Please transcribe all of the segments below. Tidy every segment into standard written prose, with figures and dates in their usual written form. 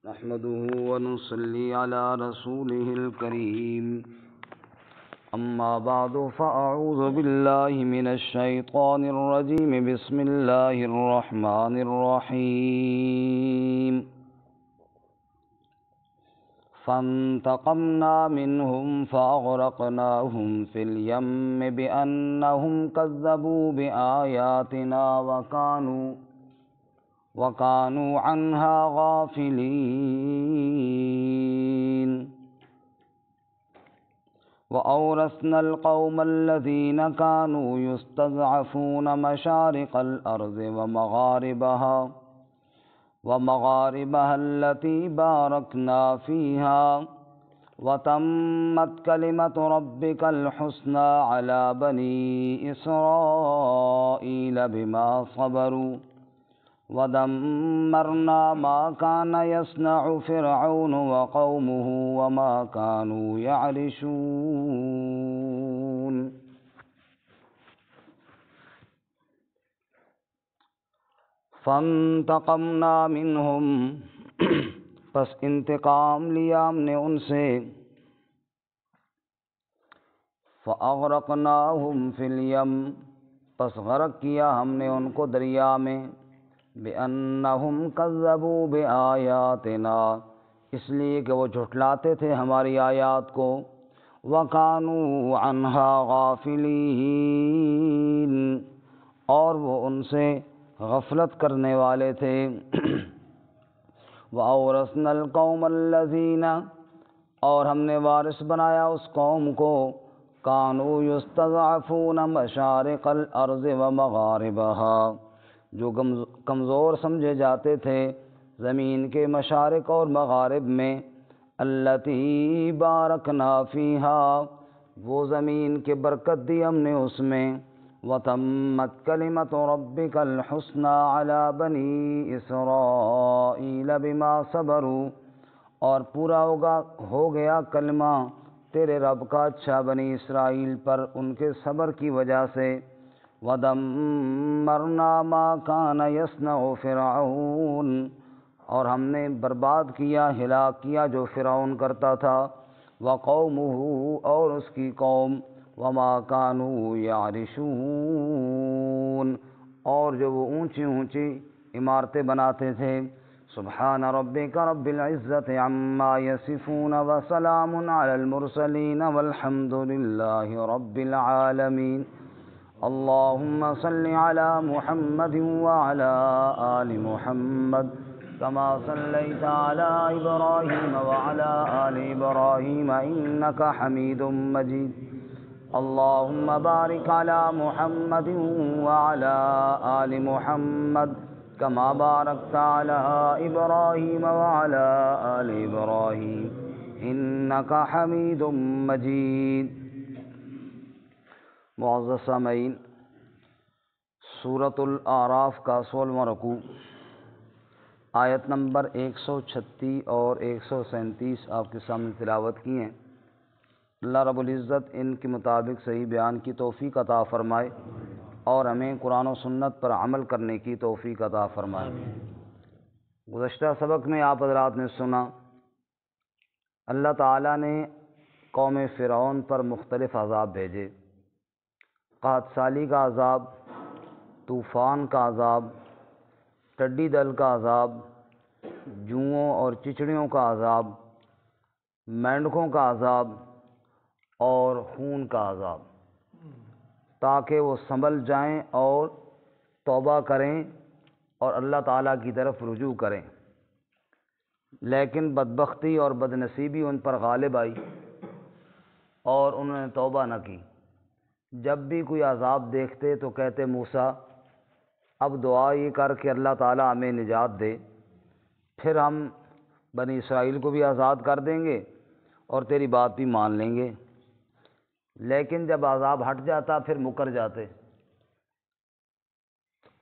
نحمده ونصلي على رسوله الكريم أما بعد فأعوذ بالله من الشيطان الرجيم بسم الله الرحمن الرحيم فانتقمنا منهم فأغرقناهم في اليم بأنهم كذبوا بآياتنا وكانوا عنها غافلين وأورثنا القوم الذين كانوا يستضعفون مشارق الأرض ومغاربها التي باركنا فيها وتمت كلمة ربك الحسنى على بني إسرائيل بما صبروا ودمرنا ما كان يصنع فرعون وقومه وما كانوا يعرشون فانتقمنا منهم پس انتقام لیا ہم نے ان سے فاغرقناهم فی الیم پس غرق کیا ہم نے ان کو دریا میں بِأَنَّهُمْ كَذَّبُوا بِآيَاتِنَا اس لیے کہ وہ جھٹلاتے تھے ہماری آیات کو وَكَانُوا عَنْهَا غَافِلِينَ اور وہ ان سے غفلت کرنے والے تھے وَأَوْرَثْنَا الْقَوْمَ الَّذِينَ اور ہم نے وارث بنایا اس قوم کو كَانُوا يُسْتَضْعَفُونَ مَشَارِقَ الْأَرْضِ وَمَغَارِبَهَا جو کمزور سمجھے جاتے تھے زمین کے مشارق اور مغارب میں التی بارکنا فیہا وہ زمین کے برکت دی ہم نے اس میں وتمت کلمۃ ربک الحسنی علی بنی اسرائیل بما صبروا اور پورا ہو گیا کلمہ تیرے رب کا اچھا بنی اسرائیل پر ان کے صبر کی وجہ سے وَدَمَّرْنَا مَا كَانَ يَصْنَعُ فِرْعَوْنُ اور ہم نے برباد کیا ہلاک کیا جو فرعون کرتا تھا وَقَوْمُهُ اور اس کی قوم وَمَا كَانُوا يَعْرِشُونَ اور جو وہ اونچی اونچی عمارتیں بناتے تھے سبحان ربک رب العزت عما یصفون وسلام علی المرسلین والحمد للہ رب العالمین اللهم صل على محمد وعلى آل محمد كما صليت على إبراهيم وعلى آل إبراهيم إنك حميد مجيد اللهم بارك على محمد وعلى آل محمد كما باركت على إبراهيم وعلى آل إبراهيم إنك حميد مجيد معزز سامعین سورۃ الاعراف کا 16واں رکوع آیت نمبر 136 اور 137 آپ کے سامنے تلاوت کی ہیں۔ اللہ رب العزت ان کے مطابق صحیح بیان کی توفیق عطا فرمائے اور ہمیں قرآن و سنت پر عمل کرنے کی توفیق عطا فرمائے۔ گزشتہ سبق میں آپ حضرات نے سنا اللہ تعالیٰ نے قوم فرعون پر مختلف عذاب بھیجے، قحط سالی کا عذاب، طوفان کا عذاب، ٹڈی دل کا عذاب، جوؤں اور چچڑیوں کا عذاب، مینڈکوں کا عذاب اور خون کا عذاب، تاکہ وہ سنبھل جائیں اور توبہ کریں اور اللہ تعالیٰ کی طرف رجوع کریں، لیکن بدبختی اور بدنصیبی ان پر غالب آئی اور انہوں نے توبہ نہ کی۔ جب بھی کوئی عذاب دیکھتے تو کہتے موسیٰ اب دعا یہ کر کہ اللہ تعالیٰ ہمیں نجات دے، پھر ہم بنی اسرائیل کو بھی آزاد کر دیں گے اور تیری بات بھی مان لیں گے، لیکن جب عذاب ہٹ جاتا پھر مکر جاتے۔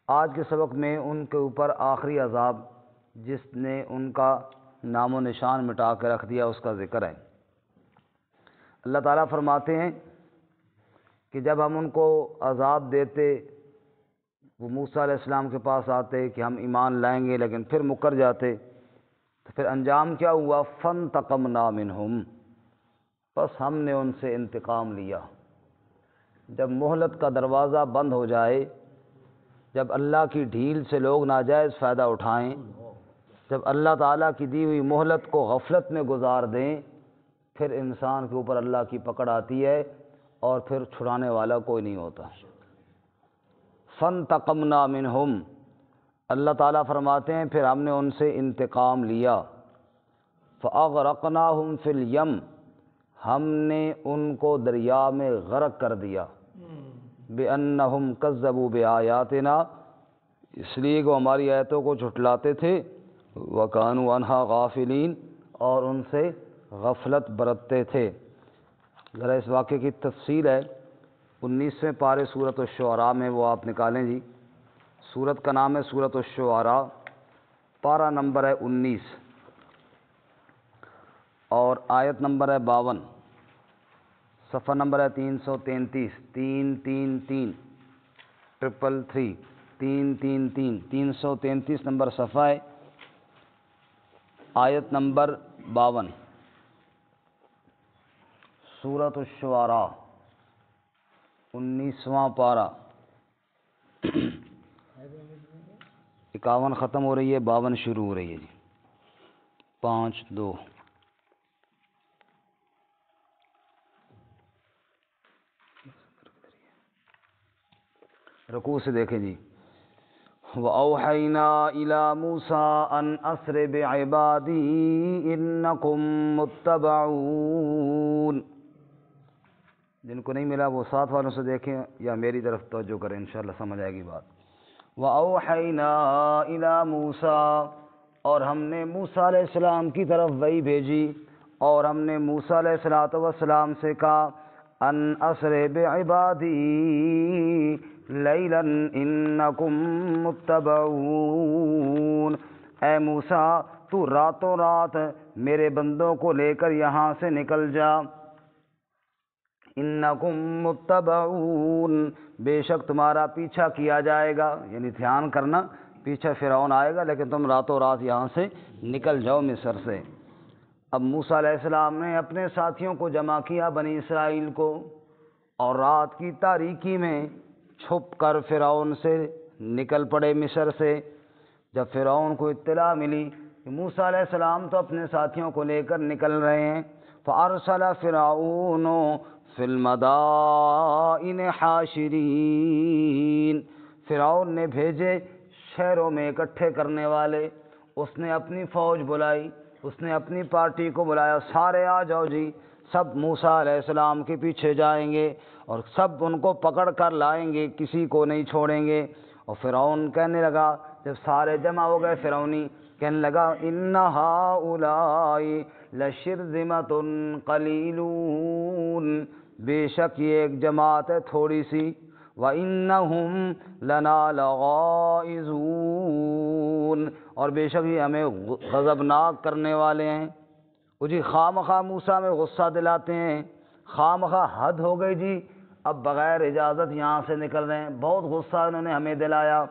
آج کے سبق میں ان کے اوپر آخری عذاب جس نے ان کا نام و نشان مٹا کے رکھ دیا اس کا ذکر ہے۔ اللہ تعالیٰ فرماتے ہیں کہ جب ہم ان کو عذاب دیتے وہ موسیٰ علیہ السلام کے پاس آتے کہ ہم ایمان لائیں گے لیکن پھر مکر جاتے، تو پھر انجام کیا ہوا؟ فانتقمنا منہم، بس ہم نے ان سے انتقام لیا۔ جب مہلت کا دروازہ بند ہو جائے، جب اللہ کی ڈھیل سے لوگ ناجائز فائدہ اٹھائیں، جب اللہ تعالیٰ کی دی ہوئی مہلت کو غفلت میں گزار دیں، پھر انسان کے اوپر اللہ کی پکڑ آتی ہے اور پھر چھڑانے والا کوئی نہیں ہوتا۔ فانتقمنا منہم، اللہ تعالیٰ فرماتے ہیں پھر ہم نے ان سے انتقام لیا۔ فاغرقناہم فی الیم، ہم نے ان کو دریا میں غرق کر دیا۔ بِأَنَّهُمْ كَذَّبُوا بِآيَاتِنَا، اس لیے کہ ہماری آیتوں کو جھٹلاتے تھے، وَكَانُوا عَنْهَا غَافِلِينَ، اور ان سے غفلت برتتے تھے۔ ذرا اس واقعے کی تفصیل ہے 19ویں پارے سورۃ الشعراء میں، وہ آپ نکالیں جی۔ سورت کا نام ہے سورۃ الشعراء، پارہ نمبر ہے 19 اور آیت نمبر ہے 52، صفحہ نمبر ہے 333، 333 333 333 333 نمبر صفحہ ہے، آیت نمبر 52، سورۃ الشعراء 19واں پارہ۔ 51 ختم ہو رہی ہے، 52 شروع ہو رہی ہے جی، 5-2۔ رکوع سے دیکھیں جی۔ وَأَوْحَيْنَا إِلَى مُوسَىٰ أَنْ أَسْرِ بِعِبَادِي إِنَّكُمْ مُتَّبَعُونَ، جن کو نہیں ملا وہ ساتھ والوں سے دیکھیں یا میری طرف توجہ کریں، انشاءاللہ سمجھ آئے گی بات۔ وَأَوْحَيْنَا إِلَى مُوسَىٰ، اور ہم نے موسیٰ علیہ السلام کی طرف وحی بھیجی، اور ہم نے موسیٰ علیہ السلام سے کہا ان اسر بعبادی لیلا انکم متبعون، اے موسیٰ تو راتوں رات میرے بندوں کو لے کر یہاں سے نکل جا، انکم متبعون، بے شک تمہارا پیچھا کیا جائے گا، یعنی دھیان کرنا پیچھے فرعون آئے گا لیکن تم راتوں رات یہاں سے نکل جاؤ مصر سے۔ اب موسیٰ علیہ السلام نے اپنے ساتھیوں کو جمع کیا، بنی اسرائیل کو، اور رات کی تاریکی میں چھپ کر فرعون سے نکل پڑے مصر سے۔ جب فرعون کو اطلاع ملی کہ موسیٰ علیہ السلام تو اپنے ساتھیوں کو لے کر نکل رہے ہیں، فَأَرْسَلَ فِرْعَوْنُ فِي الْمَدَائِنِ حَاشِرِينَ، فرعون نے بھیجے شہروں میں اکٹھے کرنے والے، اس نے اپنی فوج بلائی، اس نے اپنی پارٹی کو بلایا، سارے آ جاؤ جی، سب موسیٰ علیہ السلام کے پیچھے جائیں گے اور سب ان کو پکڑ کر لائیں گے، کسی کو نہیں چھوڑیں گے۔ اور فرعون کہنے لگا، جب سارے جمع ہو گئے فرعونی، کہنے لگا ان ہؤلاء لشرذمۃ قلیلون، بے شک یہ ایک جماعت ہے تھوڑی سی، وَإِنَّهُمْ لَنَا لَغَائِظُونَ، اور بے شک یہ ہمیں غضبناک کرنے والے ہیں۔ وہ جی خواہ مخواہ موسیٰ میں غصہ دلاتے ہیں، خواہ مخواہ حد ہو گئی جی، اب بغیر اجازت یہاں سے نکل رہے ہیں، بہت غصہ انہوں نے ہمیں دلایا۔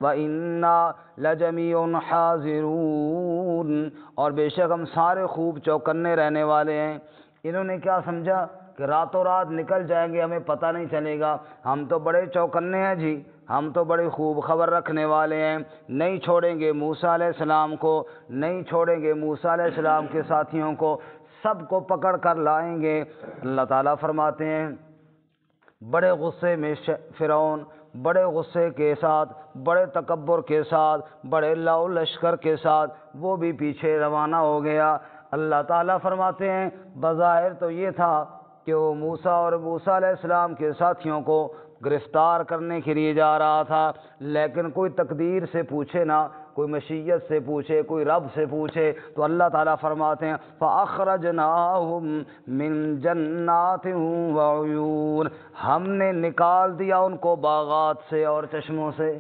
وَإِنَّا لَجَمِيعٌ حَاذِرُونَ، اور بے شک ہم سارے خوب چوکنے رہنے والے ہیں۔ انہوں نے کیا سمجھا کہ راتوں رات نکل جائیں گے، ہمیں پتہ نہیں چلے گا، ہم تو بڑے چوکنے ہیں جی، ہم تو بڑی خوب خبر رکھنے والے ہیں، نہیں چھوڑیں گے موسیٰ علیہ السلام کو، نہیں چھوڑیں گے موسیٰ علیہ السلام کے ساتھیوں کو، سب کو پکڑ کر لائیں گے۔ اللہ تعالیٰ فرماتے ہیں بڑے غصے میں فرعون، بڑے غصے کے ساتھ، بڑے تکبر کے ساتھ، بڑے لو لشکر کے ساتھ وہ بھی پیچھے روانہ ہو گیا۔ اللہ تعالیٰ فرماتے ہیں بظاہر تو یہ تھا کہ وہ موسیٰ اور موسیٰ علیہ السلام کے ساتھیوں کو گرفتار کرنے کے لیے جا رہا تھا، لیکن کوئی تقدیر سے پوچھے نہ، کوئی مشیت سے پوچھے، کوئی رب سے پوچھے، تو اللہ تعالیٰ فرماتے ہیں فَأَخْرَجْنَاهُمْ مِنْ جَنَّاتٍ وَعُيُونٍ، ہم نے نکال دیا ان کو باغات سے اور چشموں سے۔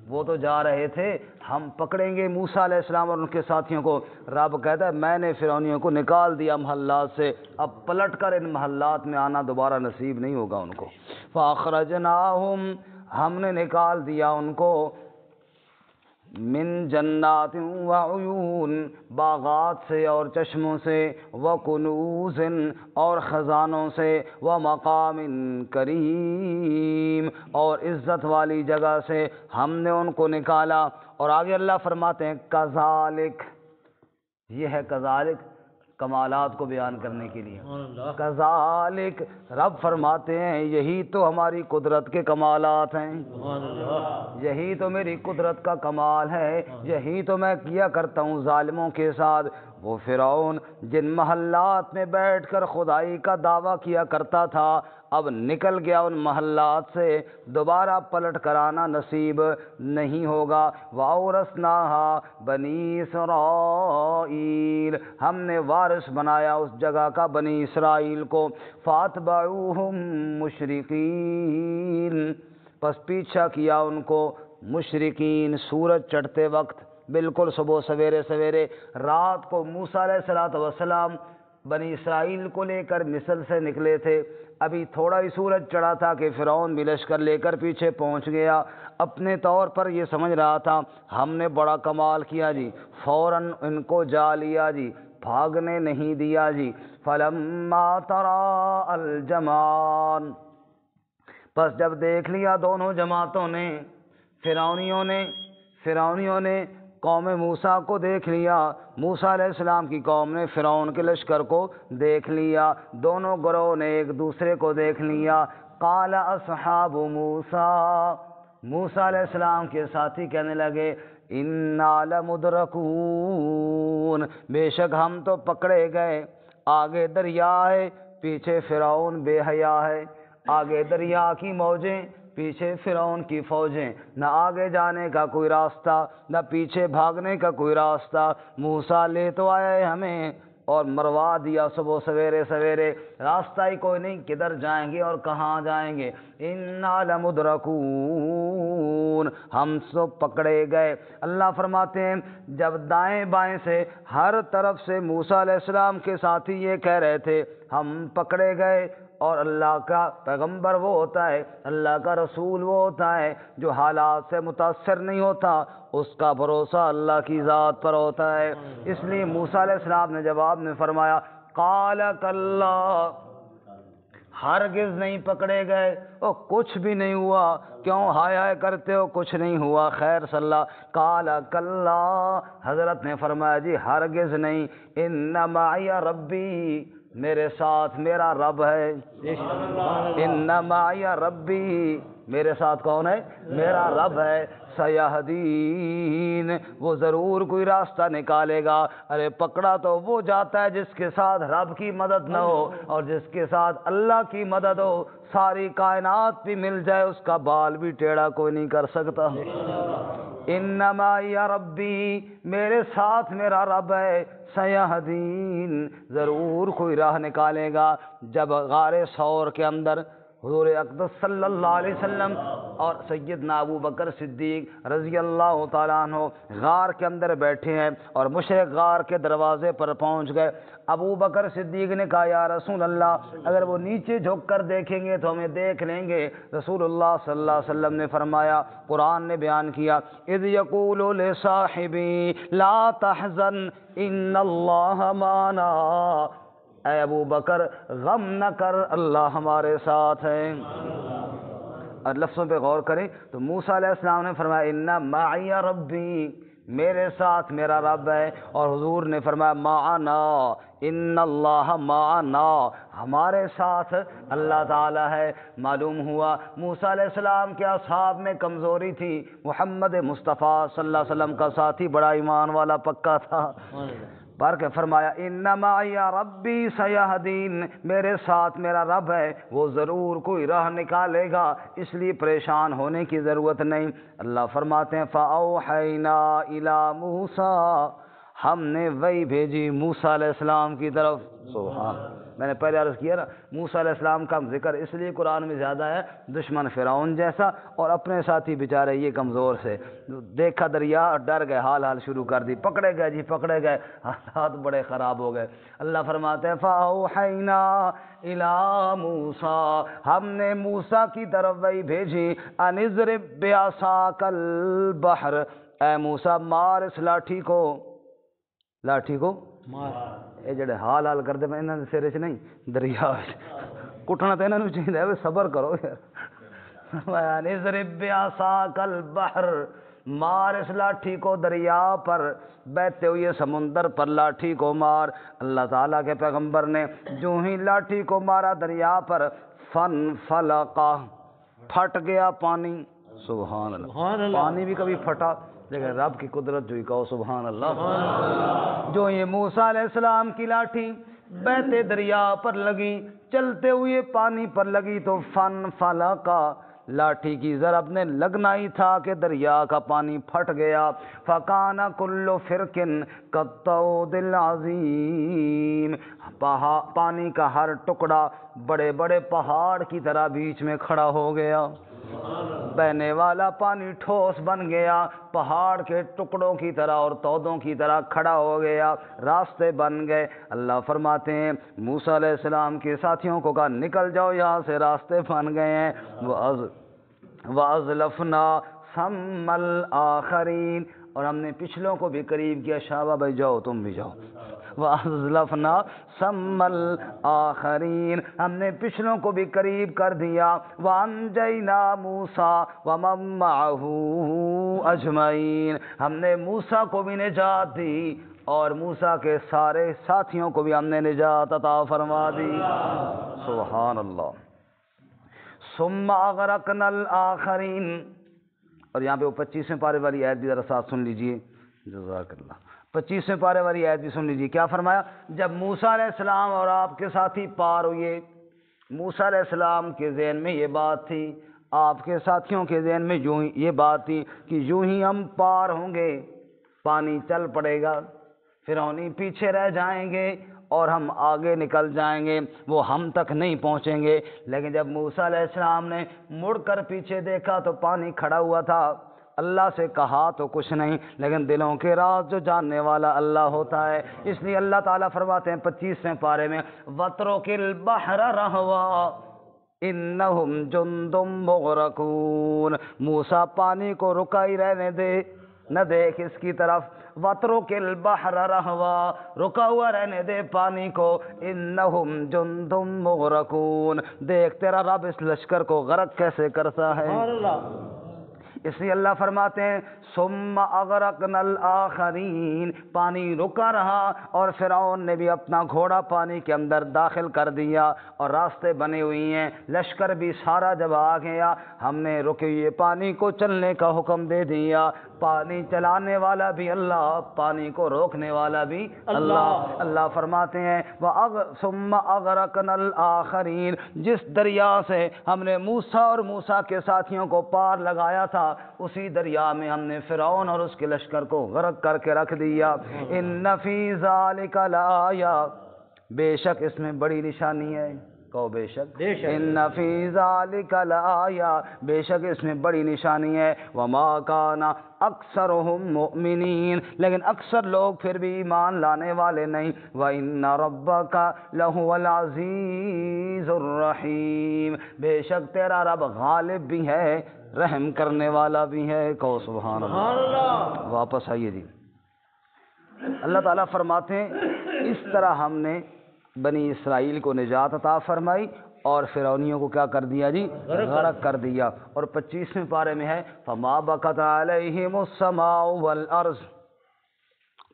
وہ تو جا رہے تھے ہم پکڑیں گے موسیٰ علیہ السلام اور ان کے ساتھیوں کو، رب کہتا ہے میں نے فرعونیوں کو نکال دیا محلات سے، اب پلٹ کر ان محلات میں آنا دوبارہ نصیب نہیں ہوگا ان کو۔ فَأَخْرَجْنَاهُمْ، ہم نے نکال دیا ان کو، من جنات وعیون، باغات سے اور چشموں سے، وکنوز اور خزانوں سے، ومقام کریم اور عزت والی جگہ سے ہم نے ان کو نکالا۔ اور آگے اللہ فرماتے ہیں کذالک، یہ ہے کذالک کمالات کو بیان کرنے کے لیے، کذالک رب فرماتے ہیں یہی تو ہماری قدرت کے کمالات ہیں، یہی تو میری قدرت کا کمال ہے، یہی تو میں کیا کرتا ہوں ظالموں کے ساتھ۔ وہ فرعون جن محلات میں بیٹھ کر خدائی کا دعویٰ کیا کرتا تھا، اب نکل گیا ان محلات سے، دوبارہ پلٹ کر آنا نصیب نہیں ہوگا۔ وَأَوْرَثْنَاهَا بَنِي إِسْرَائِيلَ، ہم نے وارث بنایا اس جگہ کا بنی اسرائیل کو۔ فَأَتْبَعُوهُمْ مُشْرِقِينَ، پس پیچھا کیا ان کو مشرقین، سورج چڑھتے وقت، بالکل صبح سویرے سویرے رات کو موسیٰ علیہ السلام بنی اسرائیل کو لے کر مصر سے نکلے تھے، ابھی تھوڑا ہی سورج چڑھا تھا کہ فرعون بھی لشکر لے کر پیچھے پہنچ گیا۔ اپنے طور پر یہ سمجھ رہا تھا ہم نے بڑا کمال کیا جی، فوراً ان کو جا لیا جی، بھاگنے نہیں دیا جی۔ فَلَمَّا تَرَاءَ الْجَمْعَانِ، پس جب دیکھ لیا دونوں جماعتوں نے، فرعونیوں نے قوم موسیٰ کو دیکھ لیا، موسیٰ علیہ السلام کی قوم نے فرعون کے لشکر کو دیکھ لیا، دونوں گروہ نے ایک دوسرے کو دیکھ لیا۔ قال اصحاب موسیٰ، موسیٰ علیہ السلام کے ساتھی کہنے لگے انا لمدرکون، بے شک ہم تو پکڑے گئے، آگے دریا ہے، پیچھے فرعون بے حیا ہے، آگے دریا کی موجیں، پیچھے فرعون کی فوجیں، نہ آگے جانے کا کوئی راستہ، نہ پیچھے بھاگنے کا کوئی راستہ۔ موسیٰ لے تو آیا ہے ہمیں اور مروا دیا صبح سویرے سویرے، راستہ ہی کوئی نہیں، کدھر جائیں گے اور کہاں جائیں گے۔ انا لمدرکون، ہم سب پکڑے گئے۔ اللہ فرماتے ہیں جب دائیں بائیں سے ہر طرف سے موسیٰ علیہ السلام کے ساتھی یہ کہہ رہے تھے ہم پکڑے گئے، اور اللہ کا پیغمبر وہ ہوتا ہے، اللہ کا رسول وہ ہوتا ہے جو حالات سے متاثر نہیں ہوتا، اس کا بھروسہ اللہ کی ذات پر ہوتا ہے۔ اس لیے موسیٰ علیہ السلام نے جواب میں فرمایا قال کلا، ہرگز نہیں پکڑے گئے، او کچھ بھی نہیں ہوا، کیوں ہائے ہائے کرتے ہو، کچھ نہیں ہوا، خیر صلی اللہ۔ قال کلا، حضرت نے فرمایا جی ہرگز نہیں، ان معی ربی، میرے ساتھ میرا رب ہے، ان معی ربی، میرے ساتھ کون ہے؟ میرا رب ہے، سیہدین، وہ ضرور کوئی راستہ نکالے گا۔ ارے پکڑا تو وہ جاتا ہے جس کے ساتھ رب کی مدد نہ ہو، اور جس کے ساتھ اللہ کی مدد ہو، ساری کائنات بھی مل جائے اس کا بال بھی ٹیڑھا کوئی نہیں کر سکتا۔ انما یا ربی، میرے ساتھ میرا رب ہے، سیہدین، ضرور کوئی راہ نکالے گا۔ جب غار ثور کے اندر حضور اقدس صلی اللہ علیہ وسلم اور سیدنا ابو بکر صدیق رضی اللہ تعالیٰ عنہ غار کے اندر بیٹھے ہیں اور مشرک غار کے دروازے پر پہنچ گئے، ابو بکر صدیق نے کہا یا رسول اللہ اگر وہ نیچے جھک کر دیکھیں گے تو ہمیں دیکھ لیں گے۔ رسول اللہ صلی اللہ علیہ وسلم نے فرمایا، قرآن نے بیان کیا، اذ یقول لصاحبی لا تحزن ان اللہ معنا، اے ابو بکر غم نہ کر، اللہ ہمارے ساتھ ہے۔ اور لفظوں پہ غور کریں تو موسیٰ علیہ السلام نے فرمایا ان معی ربی، میرے ساتھ میرا رب ہے، اور حضور نے فرمایا معنا، ان اللہ معنا، ہمارے ساتھ اللہ تعالی ہے۔ معلوم ہوا موسیٰ علیہ السلام کے اصحاب میں کمزوری تھی، محمد مصطفیٰ صلی اللہ علیہ وسلم کا ساتھی بڑا ایمان والا پکا تھا، بار کے فرمایا ان معی ربی سیہدین، میرے ساتھ میرا رب ہے، وہ ضرور کوئی راہ نکالے گا، اس لیے پریشان ہونے کی ضرورت نہیں۔ اللہ فرماتے ہیں فَأَوْحَيْنَا إِلَى مُوسَىٰ، ہم نے وحی بھیجی موسیٰ علیہ السلام کی طرف۔ سبحان، میں نے پہلے عرض کیا نا موسیٰ علیہ السلام کا ذکر اس لیے قرآن میں زیادہ ہے، دشمن فرعون جیسا اور اپنے ساتھی بیچارے یہ کمزور سے، دیکھا دریا ڈر گئے، حال شروع کر دی، پکڑے گئے جی پکڑے گئے، حالات بڑے خراب ہو گئے۔ اللہ فرماتے ہیں فَأَوْحَيْنَا إِلَى مُوسَىٰ، ہم نے موسیٰ کی طرف وحی بھیجی، أَنِ اضْرِب بِعَصَاكَ الْبَحْرَ، اے موسیٰ مار اس لاٹھی کو مار یہ جڑے حال حال کرتے پے انہاں دے سر وچ نہیں دریا وچ کٹنا تے انہاں نوں چاہیے ہے صبر کرو یار فرمایا نضرب بعصاک البحر مار اس لاٹھی کو دریا پر بہتے ہوئے سمندر پر لاٹھی کو مار اللہ تعالیٰ کے پیغمبر نے جو ہی لاٹھی کو مارا دریا پر فانفلقا پھٹ گیا پانی سبحان اللہ پانی بھی کبھی پھٹا لیکن رب کی قدرت جو ہی کہو سبحان اللہ جو یہ موسیٰ علیہ السلام کی لاٹھی بہتے دریا پر لگی چلتے ہوئے پانی پر لگی تو فانفلقا لاٹھی کی ضرب نے لگنا ہی تھا کہ دریا کا پانی پھٹ گیا فکان کل فرقن کالطود العظیم پانی کا ہر ٹکڑا بڑے بڑے پہاڑ کی طرح بیچ میں کھڑا ہو گیا بہنے والا پانی ٹھوس بن گیا پہاڑ کے ٹکڑوں کی طرح اور تودوں کی طرح کھڑا ہو گیا راستے بن گئے اللہ فرماتے ہیں موسیٰ علیہ السلام کے ساتھیوں کو کہا نکل جاؤ یہاں سے راستے بن گئے ہیں وَأَزْلَفْنَا ثَمَّ الْآخَرِينَ اور ہم نے پچھلوں کو بھی قریب کیا شابہ بھائی جاؤ تم بھی جاؤ وَأَزْلَفْنَا ثَمَّ الْآخَرِينَ ہم نے پچھلوں کو بھی قریب کر دیا وَأَنْجَيْنَا مُوسَىٰ وَمَن مَّعَهُ أَجْمَعِينَ ہم نے موسیٰ کو بھی نجات دی اور موسیٰ کے سارے ساتھیوں کو بھی ہم نے نجات عطا فرما دی سبحان اللہ ثم اغرقنا الآخرین اور یہاں پہ وہ 25ویں پارے والی آیت بھی ذرا ساتھ سن لیجئے جزاک اللہ 25ویں پارے والی آیت بھی سن لیجئے کیا فرمایا جب موسیٰ علیہ السلام اور آپ کے ساتھی پار ہوئے موسیٰ علیہ السلام کے ذہن میں یہ بات تھی آپ کے ساتھیوں کے ذہن میں یوں ہی یہ بات تھی کہ یوں ہی ہم پار ہوں گے پانی چل پڑے گا فرعونی پیچھے رہ جائیں گے اور ہم آگے نکل جائیں گے وہ ہم تک نہیں پہنچیں گے لیکن جب موسیٰ علیہ السلام نے مڑ کر پیچھے دیکھا تو پانی کھڑا ہوا تھا اللہ سے کہا تو کچھ نہیں لیکن دلوں کے راز جو جاننے والا اللہ ہوتا ہے اس لیے اللہ تعالیٰ فرماتے ہیں 25ویں پارے میں وَاتْرُكِ الْبَحْرَ رَهْوًا إِنَّهُمْ جُنْدٌ مُغْرَقُونَ موسیٰ پانی کو رکا ہی رہنے دے نہ دیکھ اس کی طرف وَاتْرُكِ الْبَحْرَ رَهْوًا رکا ہوا رہنے دے پانی کو إِنَّهُمْ جُنْدٌ مُغْرَقُونَ دیکھ تیرا رب اس لشکر کو غرق کیسے کرتا ہے اس لیے اللہ فرماتے ہیں ثم اغرقنا الآخرین پانی رکا رہا اور فرعون نے بھی اپنا گھوڑا پانی کے اندر داخل کر دیا اور راستے بنے ہوئی ہیں لشکر بھی سارا جب آ گیا ہم نے رکے ہوئے پانی کو چلنے کا حکم دے دیا پانی چلانے والا بھی اللہ پانی کو روکنے والا بھی اللہ اللہ فرماتے ہیں ثم اغرقنا الآخرین جس دریا سے ہم نے موسیٰ اور موسیٰ کے ساتھیوں کو پار لگایا تھا اسی دریا میں ہم نے فرعون اور اس کے لشکر کو غرق کر کے رکھ دیا ان فی ذالک لآیہ بے شک اس میں بڑی نشانی ہے کہو بے شک ان فی ذالک لآیہ بے شک اس میں بڑی نشانی ہے وما کان اکثرهم مؤمنین لیکن اکثر لوگ پھر بھی ایمان لانے والے نہیں وَإِنَّ رَبَّكَ لَهُوَ الْعَزِيزُ الرَّحِيمُ بے شک تیرا رب غالب بھی ہے رحم کرنے والا بھی ہے کہو سبحان اللہ واپس آئیے جی اللہ تعالیٰ فرماتے ہیں اس طرح ہم نے بنی اسرائیل کو نجات عطا فرمائی اور فرعونیوں کو کیا کر دیا جی غرق کر دیا اور 25ویں پارے میں ہے فما بکت علیہم السماء والارض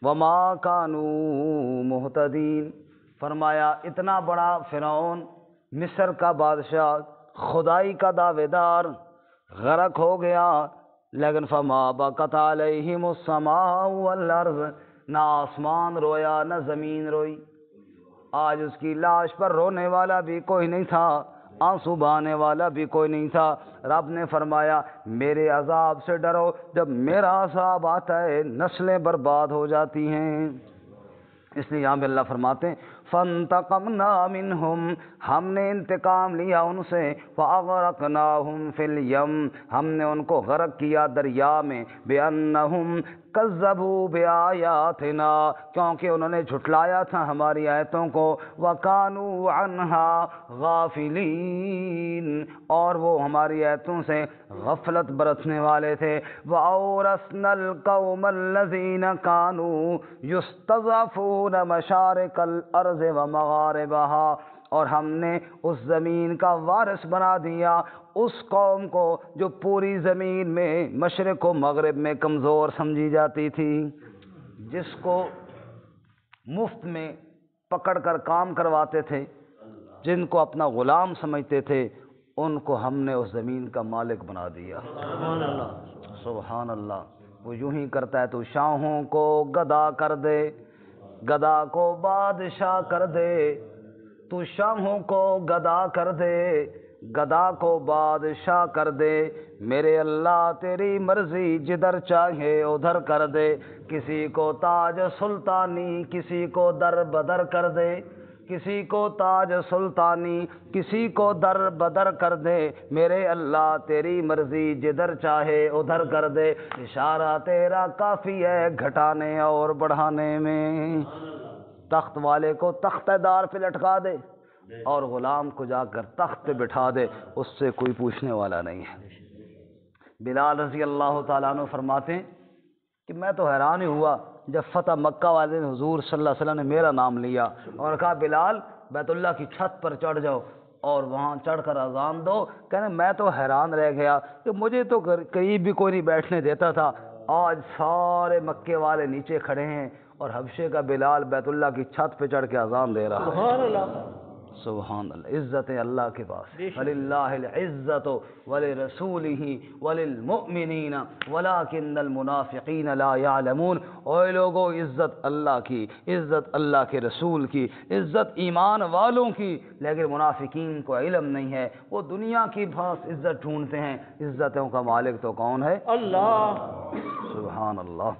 وما كانوا مہتدین فرمایا اتنا بڑا فرعون مصر کا بادشاہ خدائی کا دعوے دار غرق ہو گیا لیکن فما بکت علیہم السماء والارض نہ آسمان رویا نہ زمین روئی آج اس کی لاش پر رونے والا بھی کوئی نہیں تھا آنسو بہانے والا بھی کوئی نہیں تھا رب نے فرمایا میرے عذاب سے ڈرو جب میرا عذاب آتا ہے نسلیں برباد ہو جاتی ہیں اس لیے یہاں پہ اللہ فرماتے ہیں فَانْتَقَمْنَا مِنْهُمْ ہم نے انتقام لیا ان سے فَأَغْرَقْنَاهُمْ فِي الْيَمِّ ہم نے ان کو غرق کیا دریا میں بِأَنَّهُمْ کذبوا بآیاتنا، کیونکہ انہوں نے جھٹلایا تھا ہماری آیتوں کو، وَكَانُوا عَنْهَا غَافِلِينَ، اور وہ ہماری آیتوں سے غفلت برتنے والے تھے۔ وَأَوْرَثْنَا الْقَوْمَ الَّذِينَ كَانُوا يُسْتَضْعَفُونَ مَشَارِقَ الْأَرْضِ وَمَغَارِبَهَا، اور ہم نے اس زمین کا وارث بنا دیا اس قوم کو جو پوری زمین میں مشرق و مغرب میں کمزور سمجھی جاتی تھی، جس کو مفت میں پکڑ کر کام کرواتے تھے، جن کو اپنا غلام سمجھتے تھے، ان کو ہم نے اس زمین کا مالک بنا دیا۔ سبحان اللہ، سبحان اللہ۔ وہ یوں ہی کرتا ہے، تو شاہوں کو گدا کر دے، گدا کو بادشاہ کر دے، تو شاہوں کو گدا کر دے، گدا کو بادشاہ کر دے، میرے اللہ تیری مرضی جدھر چاہے ادھر کر دے، کسی کو تاج سلطانی کسی کو در بدر کر دے، کسی کو تاج سلطانی کسی کو در بدر کر دے، میرے اللہ تیری مرضی جدھر چاہے ادھر کر دے، اشارہ تیرا کافی ہے گھٹانے اور بڑھانے میں۔ تخت والے کو تخت دار پہ لٹکا دے اور غلام کو جا کر تخت پہ بٹھا دے، اس سے کوئی پوچھنے والا نہیں ہے۔ بلال رضی اللہ تعالیٰ عنہ فرماتے ہیں کہ میں تو حیران ہی ہوا جب فتح مکہ والے نے حضور صلی اللہ علیہ وسلم نے میرا نام لیا اور کہا بلال بیت اللہ کی چھت پر چڑھ جاؤ اور وہاں چڑھ کر اذان دو، کہنے میں تو حیران رہ گیا کہ مجھے تو قریب بھی کوئی نہیں بیٹھنے دیتا تھا، آج سارے مکے والے نیچے کھڑے ہیں اور حبشے کا بلال بیت اللہ کی چھت پہ چڑھ کے اذان دے رہا ہے۔ سبحان اللہ، سبحان اللہ۔ عزتیں اللہ کے پاس، وَلِلَّهِ الْعِزَّةُ وَلِرَسُولِهِ وَلِلْمُؤْمِنِينَ وَلَكِنَّ الْمُنَافِقِينَ لَا يَعْلَمُونَ۔ اوے لوگو، عزت اللہ کی، عزت اللہ کے رسول کی، عزت ایمان والوں کی، لیکن منافقین کو علم نہیں ہے، وہ دنیا کی بھاس عزت ڈھونڈتے ہیں، عزتوں کا مالک تو کون ہے؟ اللہ۔ سبحان اللہ۔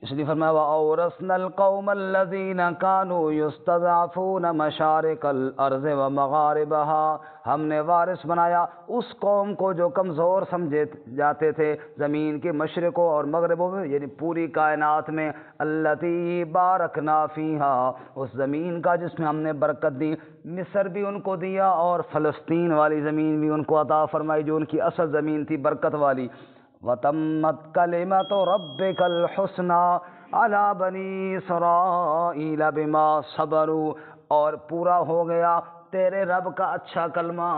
اس لیے فرمایا وَأَوْرَثْنَا الْقَوْمَ الَّذِينَ كَانُوا يُسْتَضْعَفُونَ مَشَارِقَ الْأَرْضِ وَمَغَارِبَهَا، ہم نے وارث بنایا اس قوم کو جو کمزور سمجھے جاتے تھے زمین کے مشرقوں اور مغربوں میں، یعنی پوری کائنات میں، الَّتِي بَارَكْنَا فِيهَا، اس زمین کا جس میں ہم نے برکت دی۔ مصر بھی ان کو دیا اور فلسطین والی زمین بھی ان کو عطا فرمائی جو ان کی اصل زمین تھی برکت والی۔ وَتَمَّتْ كَلِمَةُ رَبِّكَ الْحُسْنَى عَلَى بَنِي إِسْرَائِيلَ بِمَا صَبَرُوا، اور پورا ہو گیا تیرے رب کا اچھا کلمہ،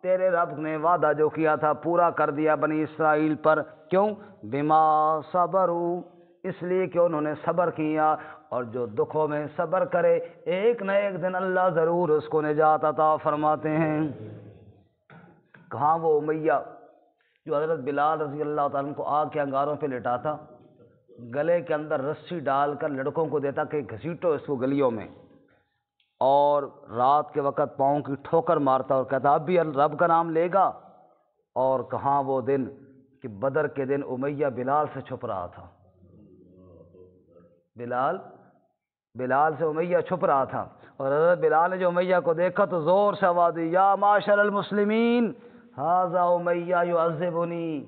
تیرے رب نے وعدہ جو کیا تھا پورا کر دیا بنی اسرائیل پر۔ کیوں؟ بِمَا صَبَرُوا، اس لیے کہ انہوں نے صبر کیا، اور جو دکھوں میں صبر کرے ایک نہ ایک دن اللہ ضرور اس کو نجات عطا فرماتے ہیں۔ کہاں وہ امیہ جو حضرت بلال رضی اللہ تعالیٰ عنہ کو آگ کے انگاروں پہ لٹاتا، گلے کے اندر رسی ڈال کر لڑکوں کو دیتا کہ گھسیٹو اس کو گلیوں میں، اور رات کے وقت پاؤں کی ٹھوکر مارتا اور کہتا اب بھی رب کا نام لے گا۔ اور کہاں وہ دن کہ بدر کے دن امیہ بلال سے چھپ رہا تھا، بلال سے امیہ چھپ رہا تھا، اور حضرت بلال نے جو امیہ کو دیکھا تو زور سے آواز دی یا معاشر المسلمین ھذا امیہ یعذبنی،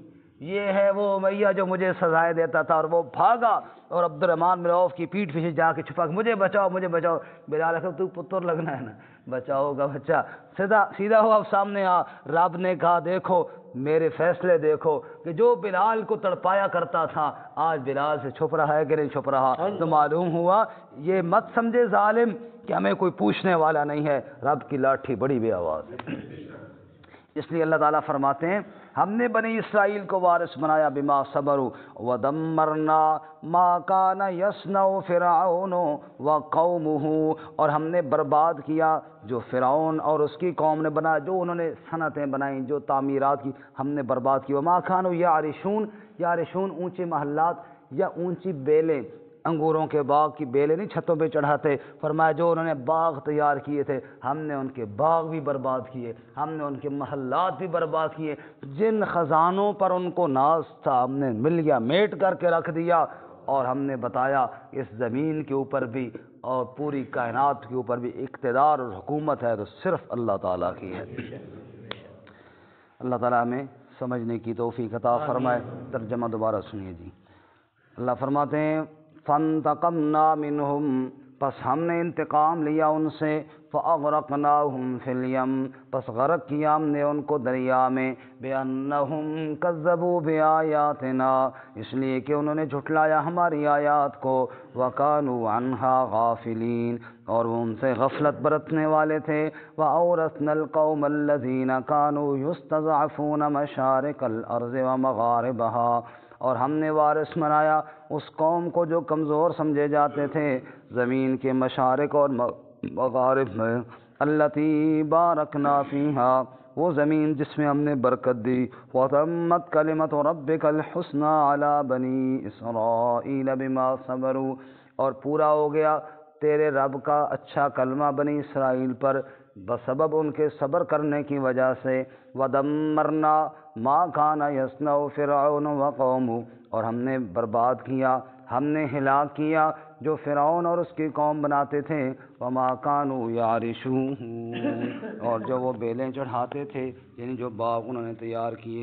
یہ ہے وہ امیہ جو مجھے سزائے دیتا تھا۔ اور وہ بھاگا اور عبد الرحمن بن عوف کی پیٹھ پیچھے جا کے چھپا کہ مجھے بچاؤ مجھے بچاؤ۔ بلال کہ تو پتر لگنا ہے نا، بچاؤ گا بچہ، سیدھا ہو اب سامنے آ۔ رب نے کہا دیکھو میرے فیصلے دیکھو کہ جو بلال کو تڑپایا کرتا تھا آج بلال سے چھپ رہا ہے کہ نہیں چھپ رہا۔ تو معلوم ہوا یہ مت سمجھے ظالم کہ ہمیں کوئی پوچھنے والا نہیں ہے، رب کی لاٹھی بڑی بے آواز ہے۔ اس لیے اللہ تعالیٰ فرماتے ہیں ہم نے بنی اسرائیل کو وارث بنایا بما صبروا ودمرنا ما کان یصنع فرعون وقومه، اور ہم نے برباد کیا جو فرعون اور اس کی قوم نے بنا، جو انہوں نے صنعتیں بنائیں، جو تعمیرات کی ہم نے برباد کی۔ وما كانوا یعرشون اونچے محلات یا اونچی بیلیں، انگوروں کے باغ کی بیلیں نہیں چھتوں پہ چڑھاتے، فرمایا جو انہوں نے باغ تیار کیے تھے ہم نے ان کے باغ بھی برباد کیے، ہم نے ان کے محلات بھی برباد کیے، جن خزانوں پر ان کو ناز تھا ہم نے ملیا میٹ کر کے رکھ دیا، اور ہم نے بتایا اس زمین کے اوپر بھی اور پوری کائنات کے اوپر بھی اقتدار اور حکومت ہے تو صرف اللہ تعالیٰ کی ہے۔ اللہ تعالیٰ ہمیں سمجھنے کی توفیق عطا فرمائے۔ ترجمہ دوبارہ سنیے جی۔ اللہ فرماتے ہیں فانتقمنا منہم، پس ہم نے انتقام لیا ان سے، فاغرقناہم فی الیم، پس غرق کیا ہم نے ان کو دریا میں، بانہم کذبوا بآیاتنا، اس لیے کہ انہوں نے جھٹلایا ہماری آیات کو، وکانوا عنہا غافلین، اور وہ ان سے غفلت برتنے والے تھے، وَأَوْرَثْنَا الْقَوْمَ الَّذِينَ كَانُوا يُسْتَضْعَفُونَ مَشَارِقَ الْأَرْضِ وَمَغَارِبَهَا، اور ہم نے وارث بنایا اس قوم کو جو کمزور سمجھے جاتے تھے زمین کے مشارق اور مغارب میں، الَّتِي بَارَكْنَا فِيهَا، وہ زمین جس میں ہم نے برکت دی، وَتَمَّتْ كَلِمَةُ رَبِّكَ الْحُسْنَى عَلَى بَنِي إِسْرَائِيلَ بِمَا صَبَرُوا، اور پورا ہو گیا تیرے رب کا اچھا کلمہ بنی اسرائیل پر بسبب ان کے صبر کرنے کی وجہ سے، وَدَمَّرْنَا مَا كَانَ يَصْنَعُ فِرْعَوْنُ وَقَوْمُهُ، اور ہم نے برباد کیا، ہم نے ہلاک کیا جو فرعون اور اس کی قوم بناتے تھے، وَمَا كَانُوا يَعْرِشُونَ، اور جو وہ بیلیں چڑھاتے تھے، یعنی جو باغ انہوں نے تیار کیے